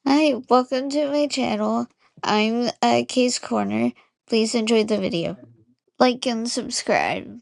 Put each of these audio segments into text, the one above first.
Hi, welcome to my channel. I'm Case Corner. Please enjoy the video. Like and subscribe.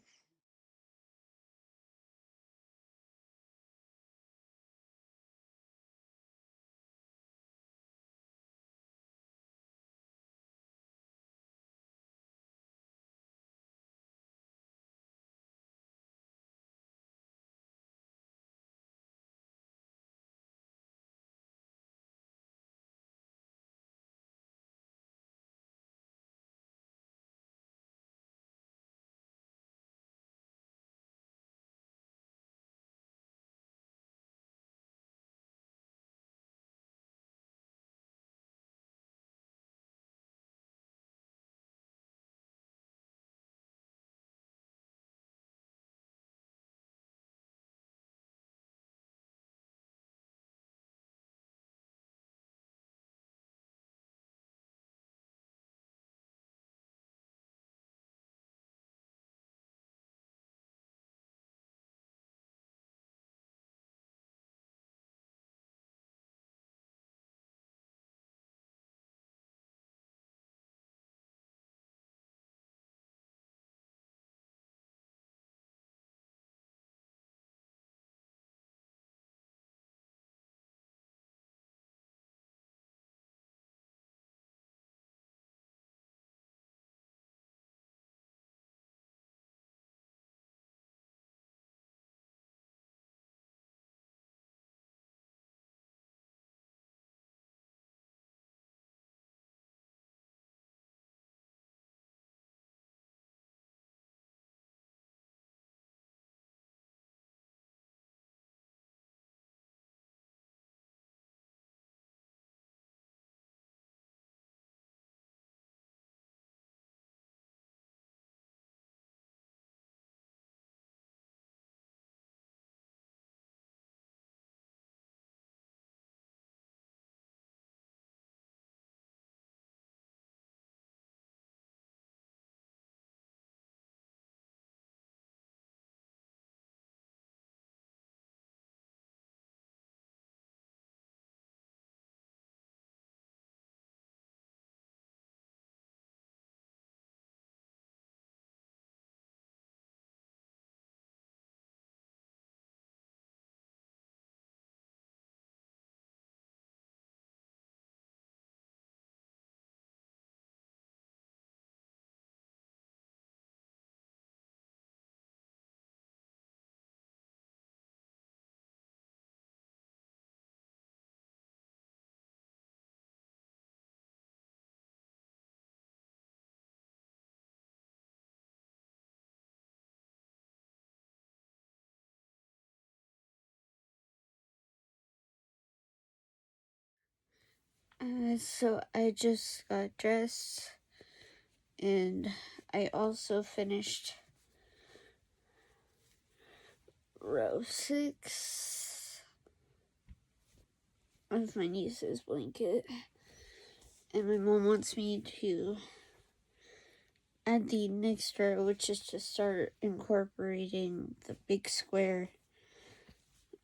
So I just got dressed and I also finished row 6 of my niece's blanket. And my mom wants me to add the next row, which is to start incorporating the big square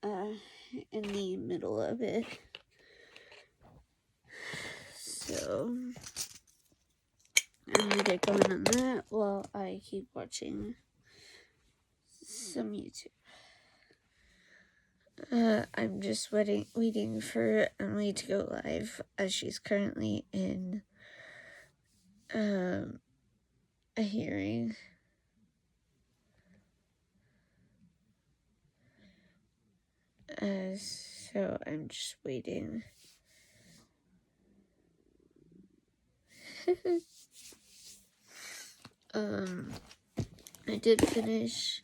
in the middle of it. So I'm gonna get going on that while I keep watching some YouTube. I'm just waiting for Emily to go live, as she's currently in a hearing. So I'm just waiting. I did finish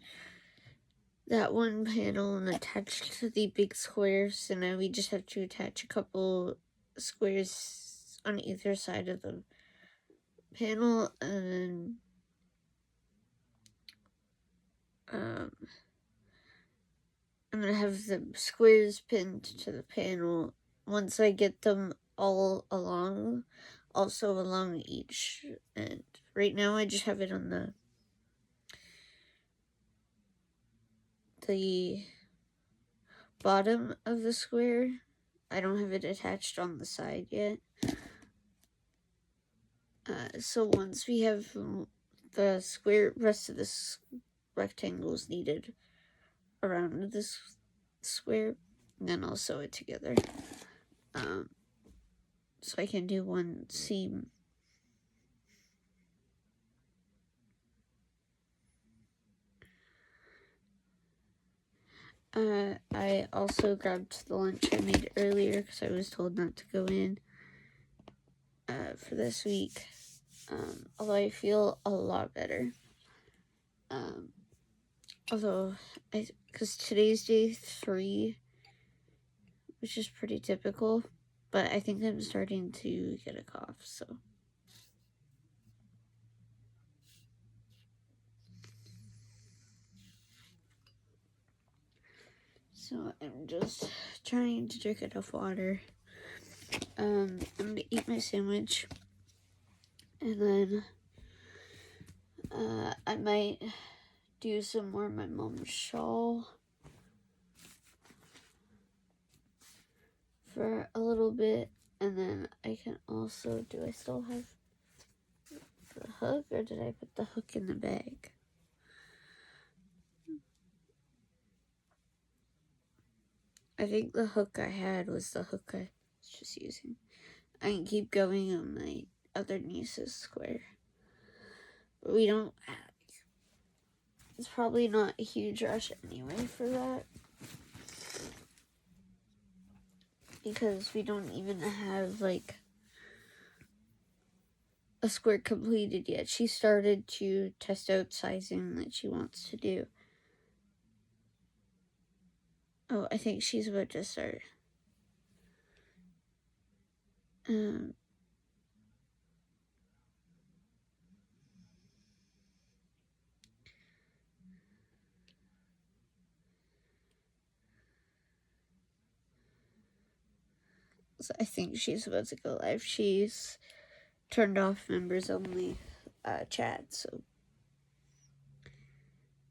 that one panel and attached to the big square, so now we just have to attach a couple squares on either side of the panel, and I'm gonna have the squares pinned to the panel once I get them all along, also along each end. Right now I just have it on the bottom of the square, I don't have it attached on the side yet. So once we have the rest of this rectangles needed around this square, then I'll sew it together. So I can do one seam. I also grabbed the lunch I made earlier because I was told not to go in for this week. Although I feel a lot better. Because today's day 3, which is pretty typical, but I think I'm starting to get a cough, so. So I'm just trying to drink enough water. I'm gonna eat my sandwich, and then I might do some more of my mom's shawl for a little bit, and then I can also, do I still have the hook, or did I put the hook in the bag? I think the hook I had was the hook I was just using. I can keep going on my other niece's square. But we don't have, it's probably not a huge rush anyway for that. Because we don't even have, like, a square completed yet. She started to test out sizing that she wants to do. Oh, I think she's about to start. So I think she's about to go live. She's turned off members only chat, so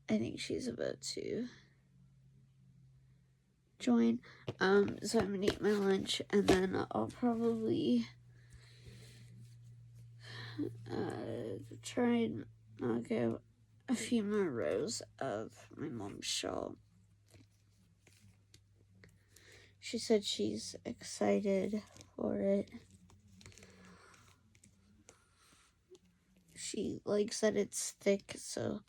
I think she's about to join. So I'm gonna eat my lunch, and then I'll probably try and knock out a few more rows of my mom's shawl. She said she's excited for it. She likes that it's thick, so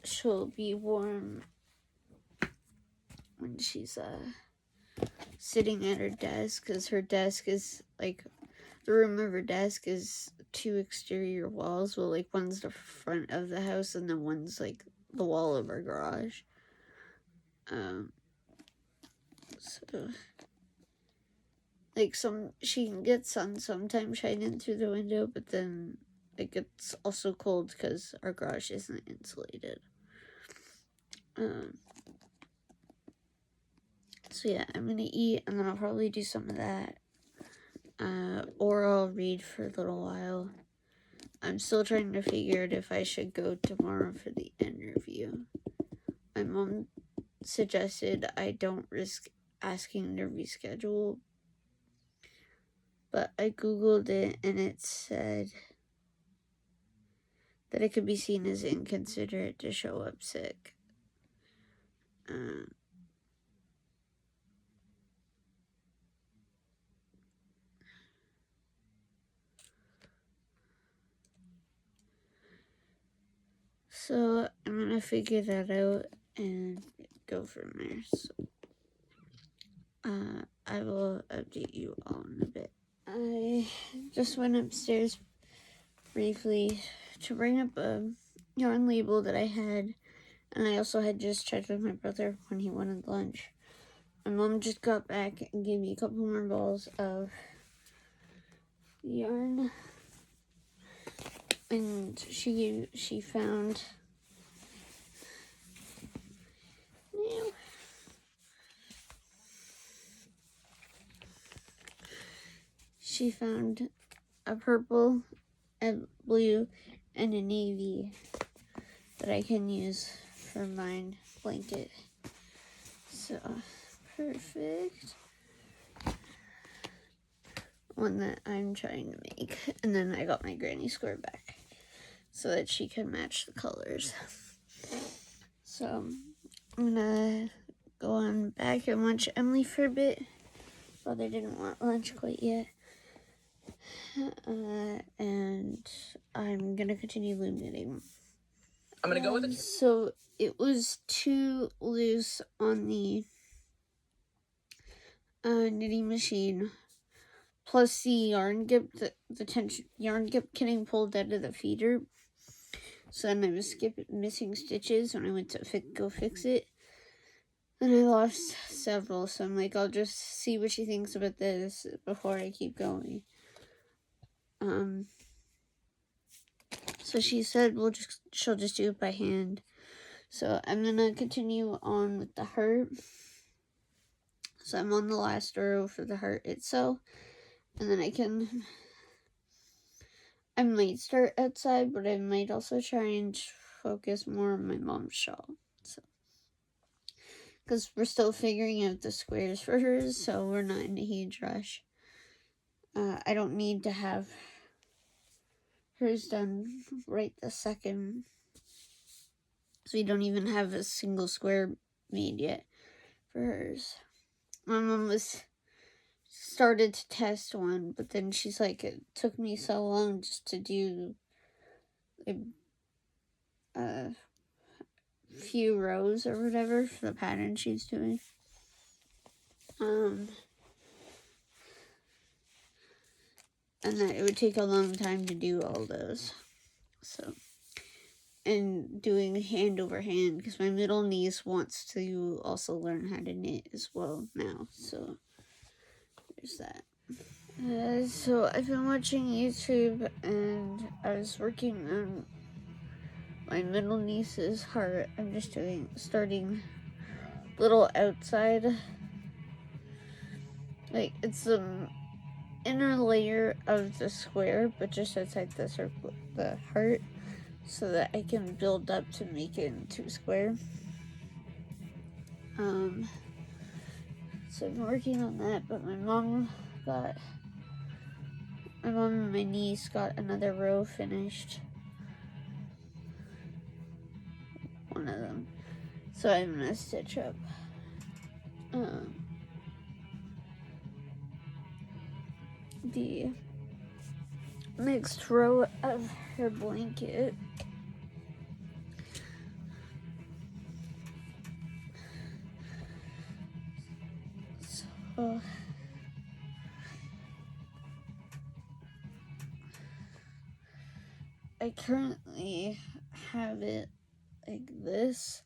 she'll be warm when she's sitting at her desk, because her desk is, like, the room of her desk is 2 exterior walls. Well, like, one's the front of the house, and then one's, like, the wall of our garage. So, like, she can get sun sometimes shining through the window, but then it gets also cold because our garage isn't insulated. So yeah, I'm gonna eat, and then I'll probably do some of that. Or I'll read for a little while. I'm still trying to figure out if I should go tomorrow for the interview. My mom suggested I don't risk asking to reschedule, but I googled it, and it said that it could be seen as inconsiderate to show up sick. So I'm gonna figure that out and go from there. So I will update you all in a bit. I just went upstairs briefly to bring up a yarn label that I had, and I also had just checked with my brother when he wanted lunch. My mom just got back and gave me a couple more balls of yarn, and she found a purple, a blue, and a navy that I can use for my blanket. So, perfect. One that I'm trying to make. And then I got my granny square back so that she can match the colors. So, I'm gonna go on back and watch Emily for a bit. Brother didn't want lunch quite yet. And I'm gonna continue loom knitting. I'm gonna go with it. So it was too loose on the knitting machine. Plus the yarn kept yarn kept getting pulled out of the feeder. So then I was missing stitches when I went to go fix it. And I lost several, so I'm like, I'll just see what she thinks about this before I keep going. So she said she'll just do it by hand. So I'm gonna continue on with the heart. So I'm on the last row for the heart itself. And then I might start outside, but I might also try and focus more on my mom's shawl. So, because we're still figuring out the squares for hers, so we're not in a huge rush. I don't need to have hers done right this second. So we don't even have a single square made yet for hers. My mom started to test one, but then she's like, it took me so long just to do a few rows or whatever for the pattern she's doing. And that it would take a long time to do all those. So, and doing hand over hand, because my middle niece wants to also learn how to knit as well now. So, there's that. So I've been watching YouTube, and I was working on my middle niece's heart. I'm just starting little outside, like it's the inner layer of the square, but just outside the circle, the heart, so that I can build up to make it into square. So I've been working on that, but my mom and my niece got another row finished. One of them. So I'm gonna stitch up the next row of her blanket. So I currently have it like this,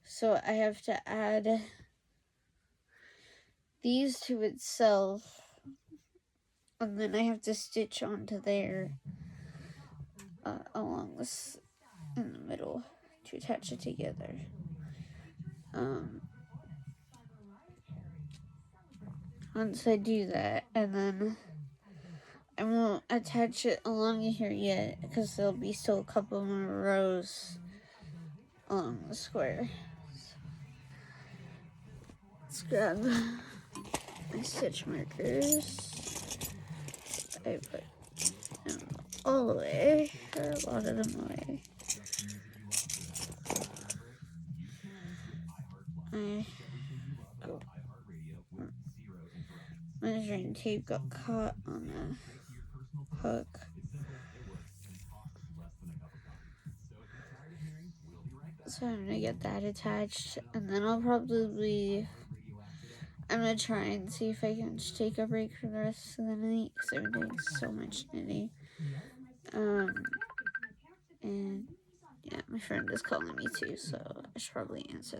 so I have to add these to itself, and then I have to stitch onto there along this in the middle to attach it together. Once I do that, and then I won't attach it along here yet because there'll be still a couple more rows along the square. Let's grab my stitch markers. I put them all away, or a lot of them away. Measuring tape got caught on the hook. So I'm gonna get that attached, and then I'm gonna try and see if I can just take a break for the rest of the night, because I've been doing so much knitting. And yeah, my friend is calling me too, so I should probably answer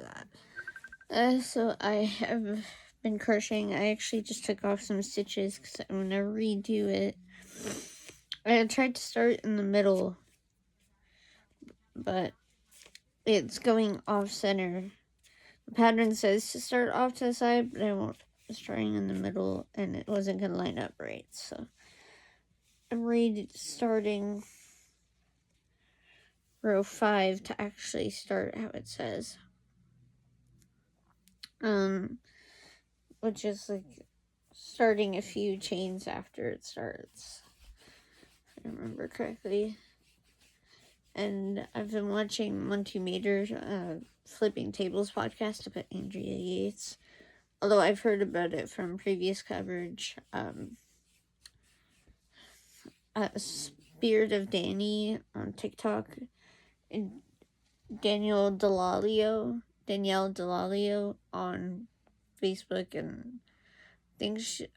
that. So I have been crocheting. I actually just took off some stitches because I'm gonna redo it. I tried to start in the middle, but it's going off center. The pattern says to start off to the side, but I was starting in the middle and it wasn't gonna line up right, so I'm restarting row 5 to actually start how it says. Which is like starting a few chains after it starts, if I remember correctly. And I've been watching Monty Mater's Flipping Tables podcast about Andrea Yates. Although I've heard about it from previous coverage. Spirit of Danny on TikTok, and Danielle Delalio on Facebook, and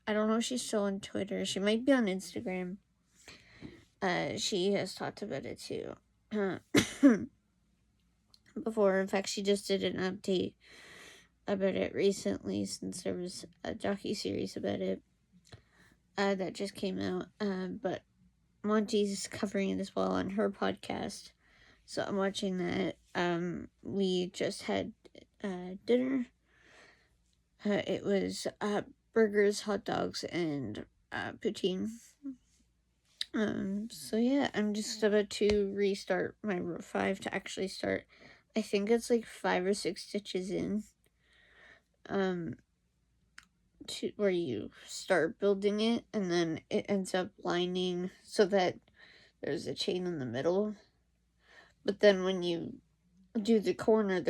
I don't know if she's still on Twitter. She might be on Instagram. She has talked about it too. Before. In fact, she just did an update about it recently, since there was a docuseries about it that just came out. But Monty's covering it as well on her podcast, so I'm watching that. We just had dinner. It was burgers, hot dogs, and poutine. So yeah, I'm just about to restart my row 5 to actually start. I think it's like 5 or 6 stitches in. To where you start building it, and then it ends up lining so that there's a chain in the middle. But then when you do the corner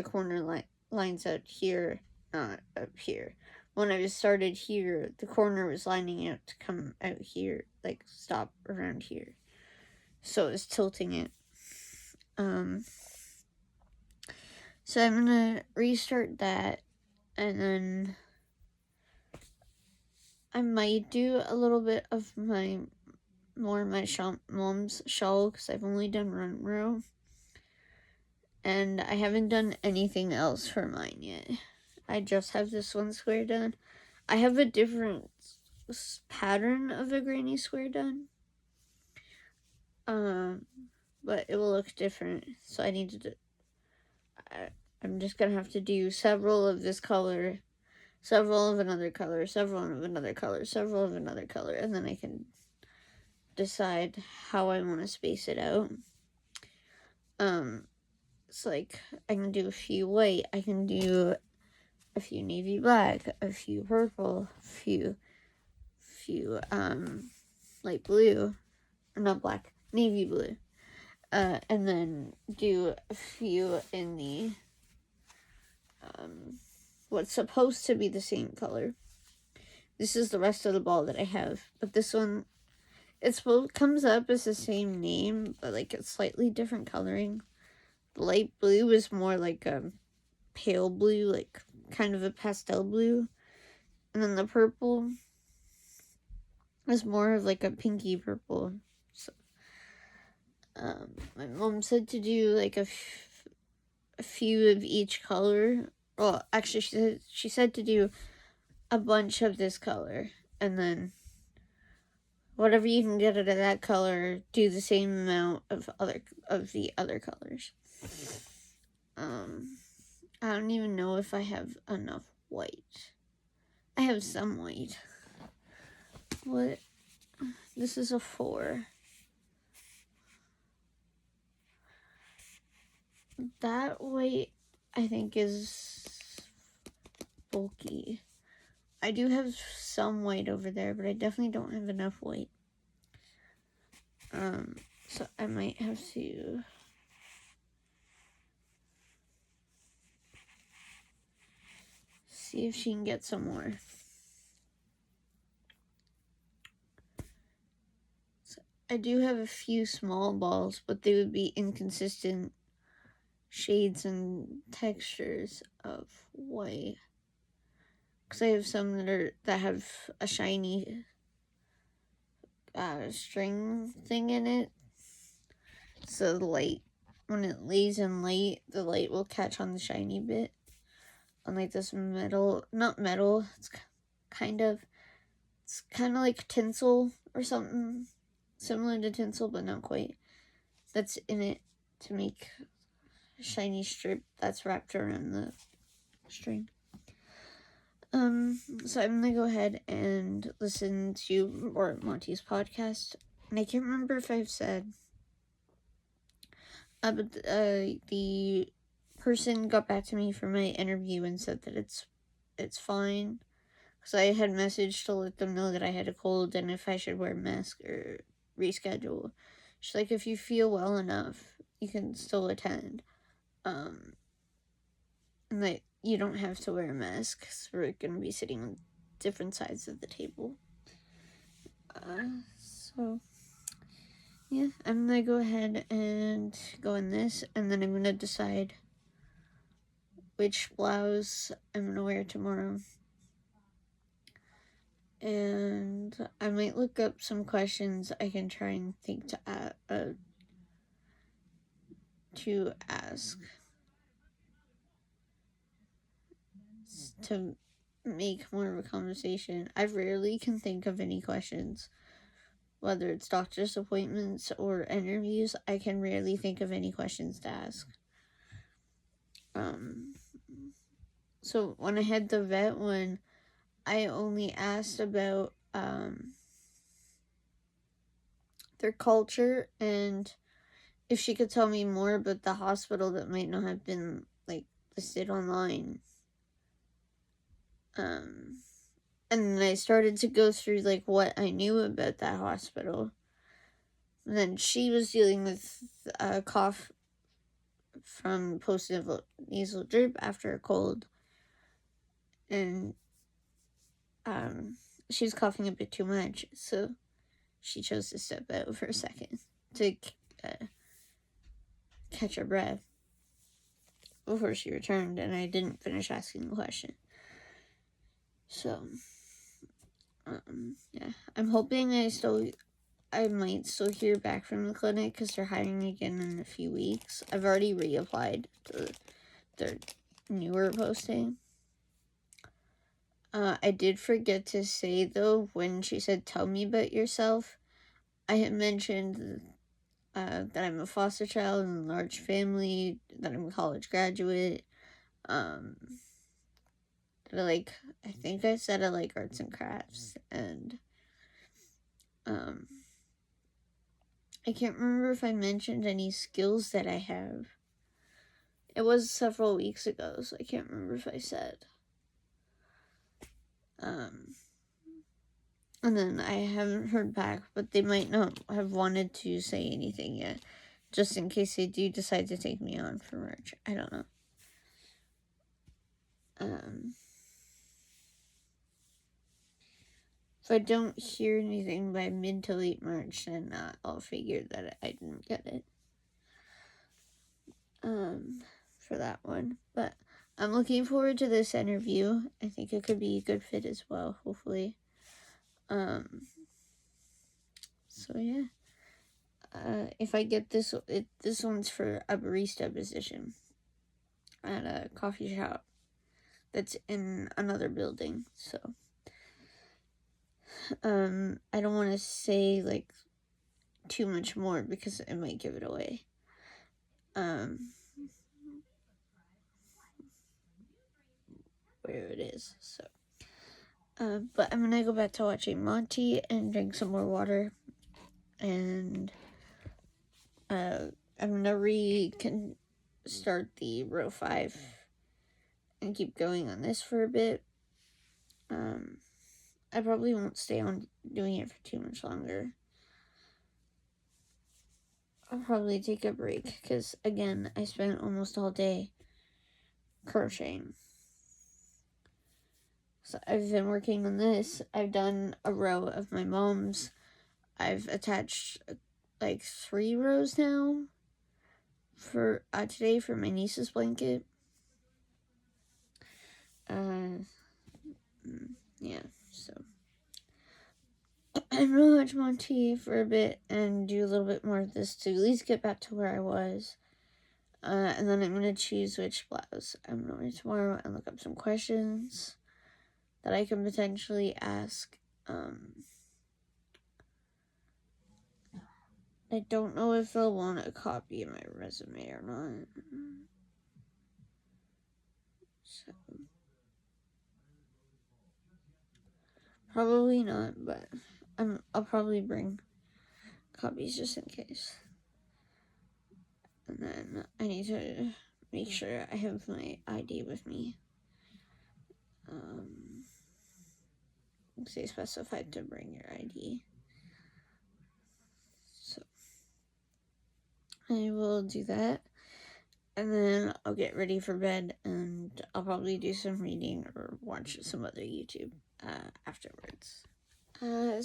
lines out here, not up here. When I started here, the corner was lining out to come out here, like stop around here. So it's tilting it. So I'm gonna restart that, and then I might do a little bit of my mom's shawl, because I've only done one row. And I haven't done anything else for mine yet. I just have this one square done. I have a different pattern of a granny square done. But it will look different. So I need to I'm just gonna have to do several of this color, several of another color, several of another color, several of another color, and then I can decide how I want to space it out. It's like I can do a few white, I can do a few navy black, a few purple, a few light blue, or not black, navy blue, and then do a few in the what's supposed to be the same color. This is the rest of the ball that I have, but this one, comes up as the same name, but like it's slightly different coloring. The light blue is more like a pale blue, like kind of a pastel blue, and then the purple is more of like a pinky purple. So, my mom said to do like a few of each color. Well, actually, she said to do a bunch of this color, and then whatever you can get out of that color, do the same amount of the other colors. I don't even know if I have enough white. I have some white. What? This is a 4. That white, I think, is bulky. I do have some white over there, but I definitely don't have enough white. So I might have to see if she can get some more. So I do have a few small balls, but they would be inconsistent shades and textures of white. Because I have some that have a shiny string thing in it. So the light, when it lays in light, the light will catch on the shiny bit. Unlike this metal, not metal, it's kind of like tinsel or something. Similar to tinsel, but not quite. That's in it to make a shiny strip that's wrapped around the string. So I'm gonna go ahead and listen to more Monty's podcast. And I can't remember if I've said But the person got back to me for my interview and said that it's fine. Because I had messaged to let them know that I had a cold and if I should wear a mask or reschedule. She's like, if you feel well enough, you can still attend. And that you don't have to wear a mask because we're going to be sitting on different sides of the table. So, yeah, I'm going to go ahead and go in this, and then I'm going to decide which blouse I'm going to wear tomorrow. And I might look up some questions I can try and think to ask to make more of a conversation. I rarely can think of any questions, whether it's doctor's appointments or interviews. I can rarely think of any questions to ask. So when I had the vet one, I only asked about their culture and if she could tell me more about the hospital that might not have been like listed online. And then I started to go through like what I knew about that hospital. And then she was dealing with a cough from post-nasal drip after a cold. And she was coughing a bit too much, so she chose to step out for a second to catch her breath before she returned, and I didn't finish asking the question. So, yeah, I'm hoping I might still hear back from the clinic because they're hiring again in a few weeks. I've already reapplied to their newer posting. I did forget to say, though, when she said, tell me about yourself, I had mentioned that I'm a foster child in a large family, that I'm a college graduate, that I think I said I like arts and crafts, and, I can't remember if I mentioned any skills that I have. It was several weeks ago, so I can't remember if I said. And then I haven't heard back, but they might not have wanted to say anything yet, just in case they do decide to take me on for merch. I don't know. If I don't hear anything by mid to late March, then I'll figure that I didn't get it. For that one. But I'm looking forward to this interview. I think it could be a good fit as well, hopefully. So yeah. If I get this one's for a barista position at a coffee shop that's in another building. So, I don't want to say like too much more because it might give it away. Where it is. So, but I'm gonna go back to watching Monty and drink some more water, and I'm gonna start the row 5 and keep going on this for a bit. I probably won't stay on doing it for too much longer. I'll probably take a break because, again, I spent almost all day crocheting. So I've been working on this. I've done a row of my mom's. I've attached like 3 rows now for today for my niece's blanket. Yeah, so I'm gonna watch Monty for a bit and do a little bit more of this to at least get back to where I was. And then I'm gonna choose which blouse I'm gonna wear tomorrow and look up some questions that I can potentially ask. I don't know if they'll want a copy of my resume or not. So, probably not, but I'll probably bring copies just in case. And then I need to make sure I have my ID with me. They specified to bring your ID. So I will do that. And then I'll get ready for bed, and I'll probably do some reading or watch some other YouTube afterwards.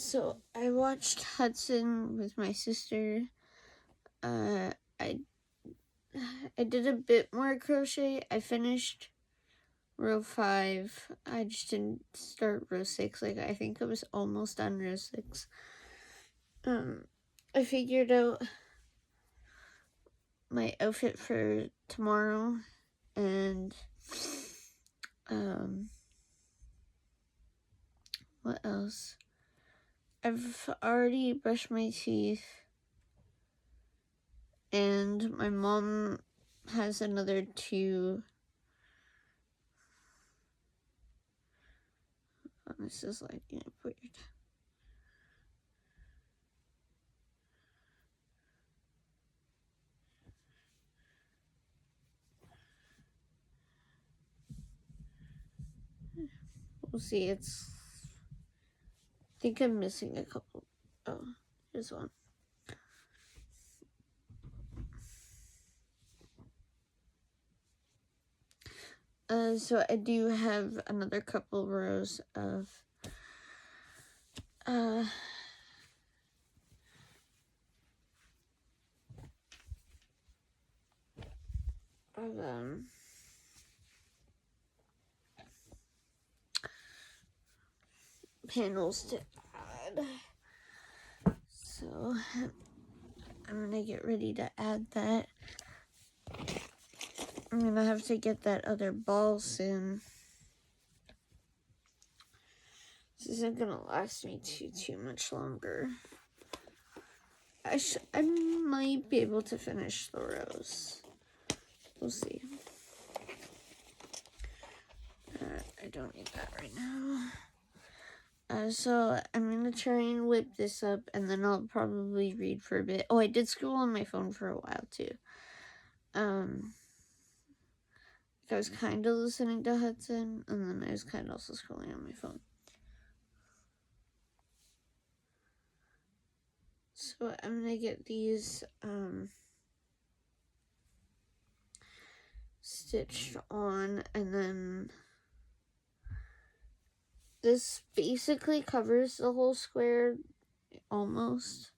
So I watched Hudson with my sister. I did a bit more crochet. I finished row 5. I just didn't start row 6. Like, I think I was almost done row 6. I figured out my outfit for tomorrow, and what else? I've already brushed my teeth, and my mom has another 2. Oh, this is like weird. We'll see. I think I'm missing a couple. Oh, here's one. So I do have another couple rows of panels to add. So I'm gonna get ready to add that. I'm gonna have to get that other ball soon. This isn't gonna last me too much longer. I might be able to finish the rows. We'll see. I don't need that right now. So I'm gonna try and whip this up, and then I'll probably read for a bit. Oh, I did scroll on my phone for a while too. I was kind of listening to Hudson, and then I was kind of also scrolling on my phone. So I'm gonna get these stitched on, and then this basically covers the whole square almost,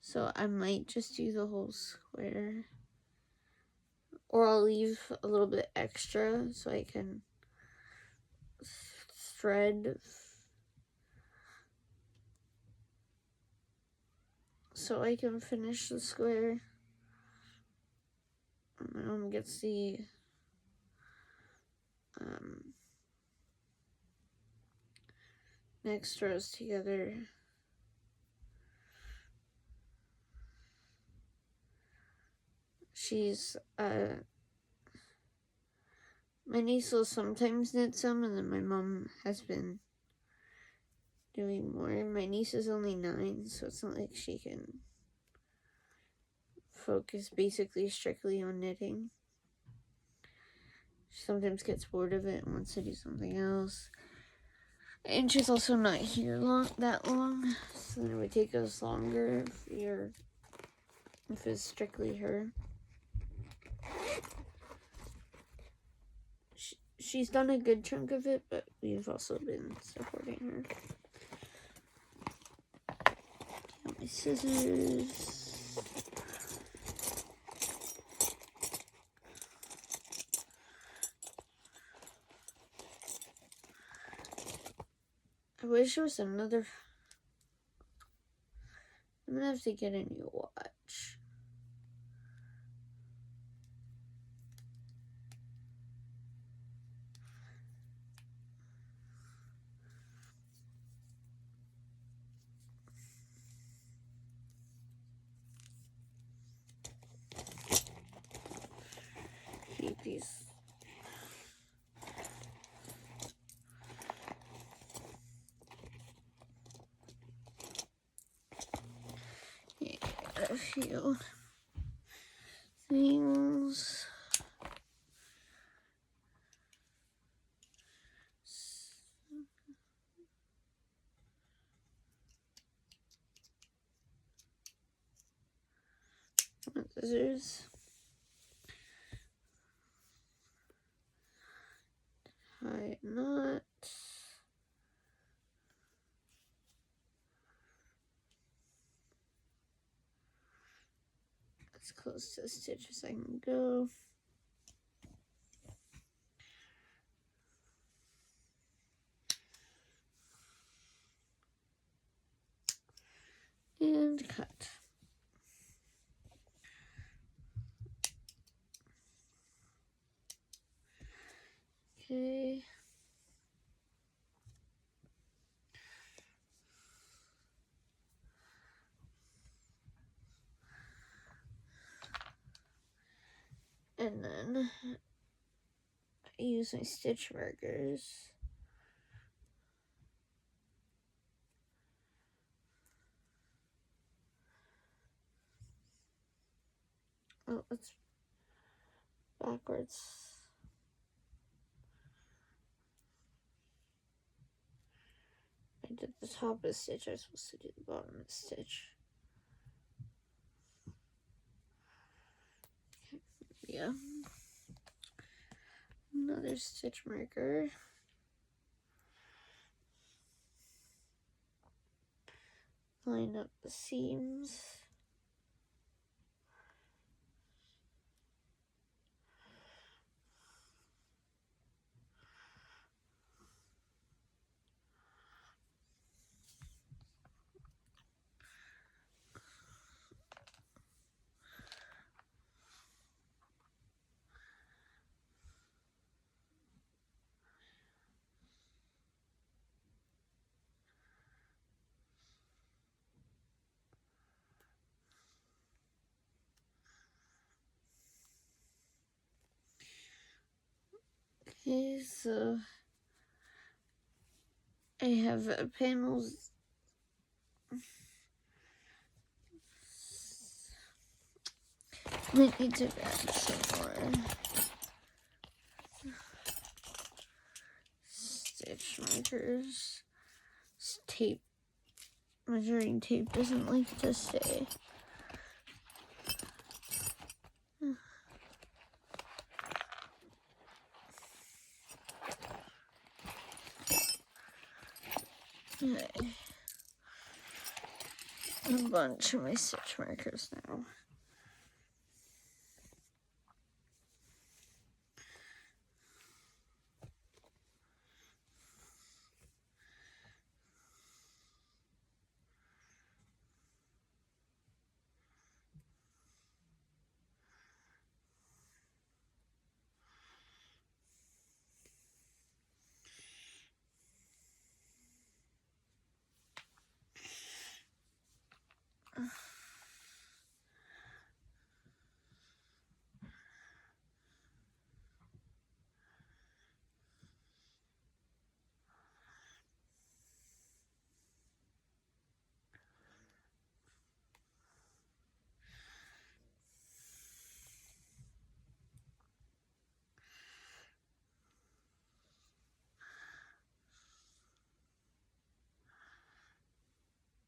so I might just do the whole square, or I'll leave a little bit extra so I can thread so I can finish the square. My mom gets the next rows together. She's my niece will sometimes knit some, and then my mom has been doing more. My niece is only 9, so it's not like she can focus basically strictly on knitting. She sometimes gets bored of it and wants to do something else. And she's also not here that long, so it would take us longer if it's strictly her. She's done a good chunk of it, but we've also been supporting her. Got my scissors. I wish there was another. I'm gonna have to get a new watch. Keep these. Yeah, a few. things. Scissors. Tie knot. As close to the stitch as I can go. And cut. Okay. And then I use my stitch markers. Oh, it's backwards. I did the top of the stitch. I was supposed to do the bottom of the stitch. Yeah. Another stitch marker. Line up the seams. Okay, so I have panels. Might need to add some more stitch markers. This tape, measuring tape doesn't like to stay. Okay. A bunch of my stitch markers now.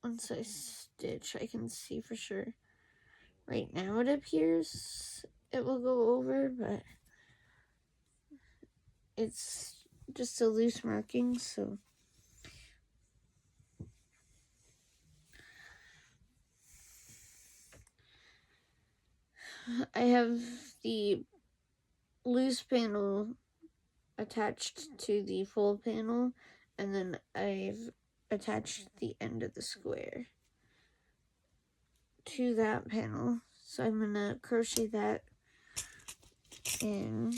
Once I stitch, I can see for sure. Right now it appears it will go over, but it's just a loose marking, so I have the loose panel attached to the full panel, and then I've attached the end of the square to that panel. So I'm gonna crochet that in.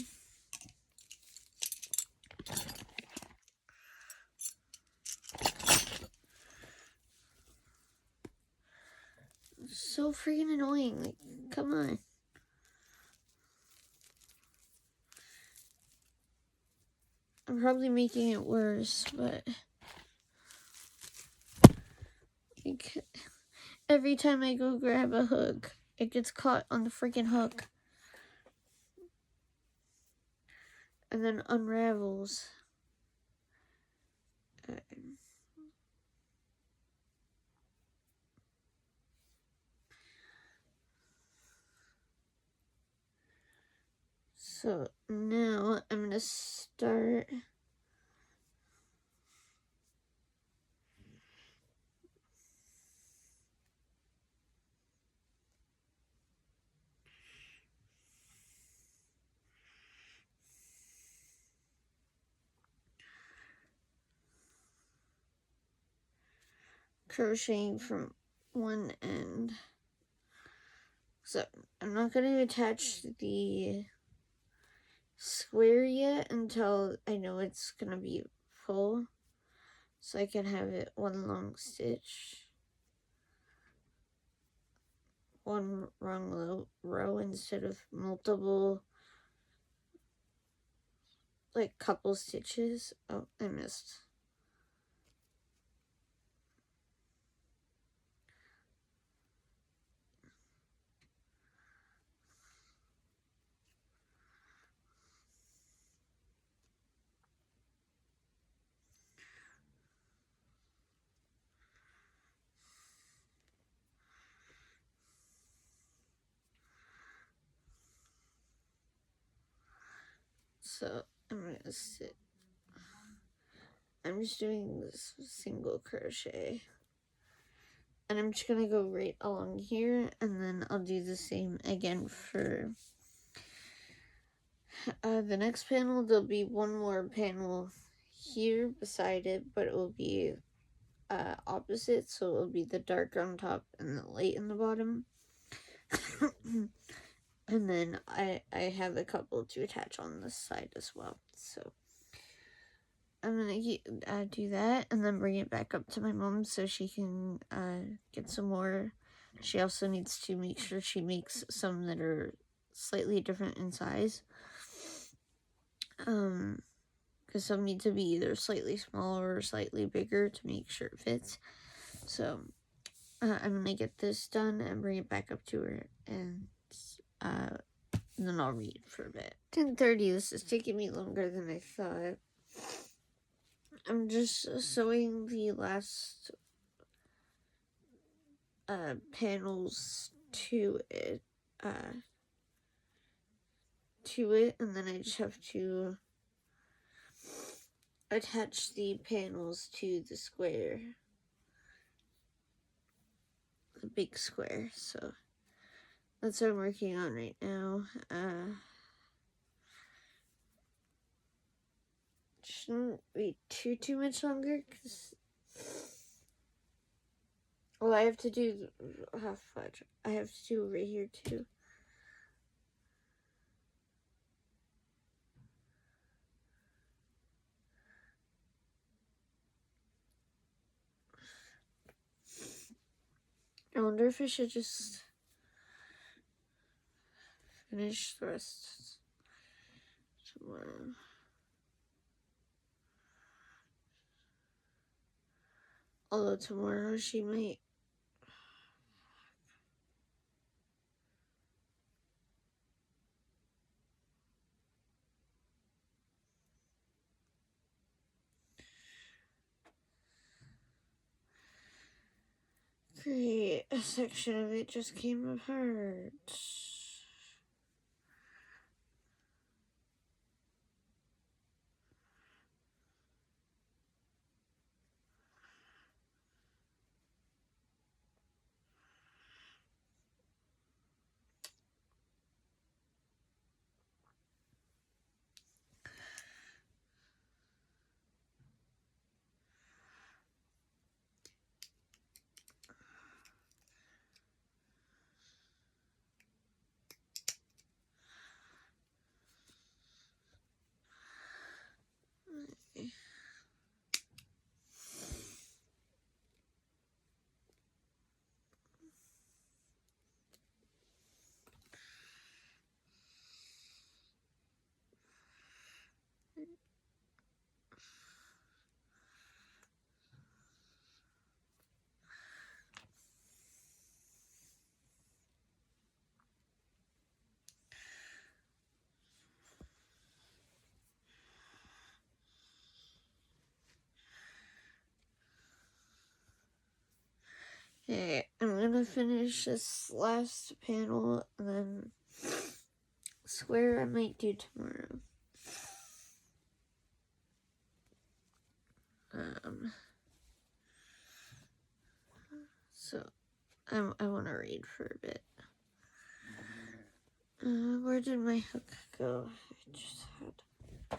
So freaking annoying, like, come on. I'm probably making it worse, but like, every time I go grab a hook, it gets caught on the freaking hook. and then unravels. So now I'm going to start crocheting from one end. So I'm not going to attach the square yet until I know it's going to be full, so I can have it one long stitch, one long row instead of multiple, like couple stitches. Oh, I missed. So I'm just doing this single crochet, and I'm just gonna go right along here, and then I'll do the same again for the next panel. There'll be one more panel here beside it, but it will be opposite, so it'll be the dark on top and the light in the bottom. And then I have a couple to attach on this side as well. So I'm gonna do that and then bring it back up to my mom so she can get some more. She also needs to make sure she makes some that are slightly different in size. Because some need to be either slightly smaller or slightly bigger to make sure it fits. So I'm gonna get this done and bring it back up to her, and then I'll read for a bit. 10:30. This is taking me longer than I thought. I'm just sewing the last panels to it, and then I just have to attach the panels to the square, the big square. So that's what I'm working on right now. Shouldn't be too much longer, because I have to do half fudge. I have to do right here too. I wonder if I should just finish the rest tomorrow. Although tomorrow she might. Great, a section of it just came apart. Okay, I'm gonna finish this last panel and then square I might do tomorrow. So I want to read for a bit. Where did my hook go? I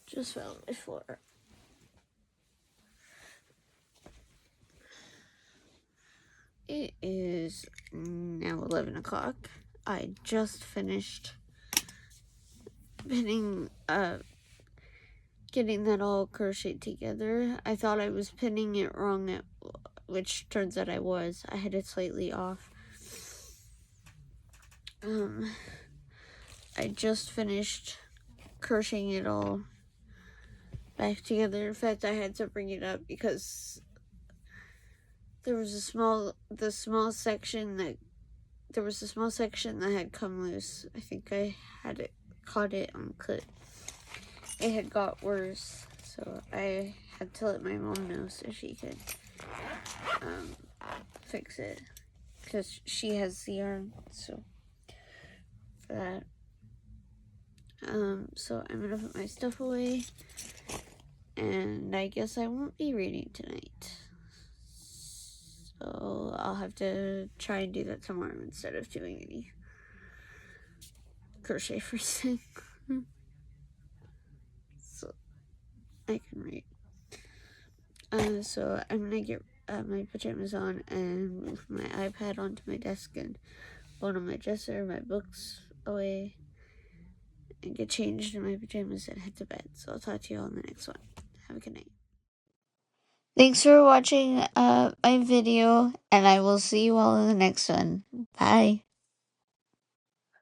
just fell on my floor. It is now 11 o'clock. I just finished pinning, getting that all crocheted together. I thought I was pinning it wrong, which turns out I was. I had it slightly off. I just finished crocheting it all back together. In fact, I had to bring it up because there was a small section that had come loose. I think I had caught it on clip. It had got worse, so I had to let my mom know so she could fix it, because she has the yarn. So for that, so I'm gonna put my stuff away, and I guess I won't be reading tonight. So I'll have to try and do that tomorrow instead of doing any crochet first thing. So I can read. So I'm gonna get my pajamas on and move my iPad onto my desk and one on my dresser, my books away, and get changed in my pajamas and head to bed. So I'll talk to you all in the next one. Have a good night. Thanks for watching my video, and I will see you all in the next one. Bye.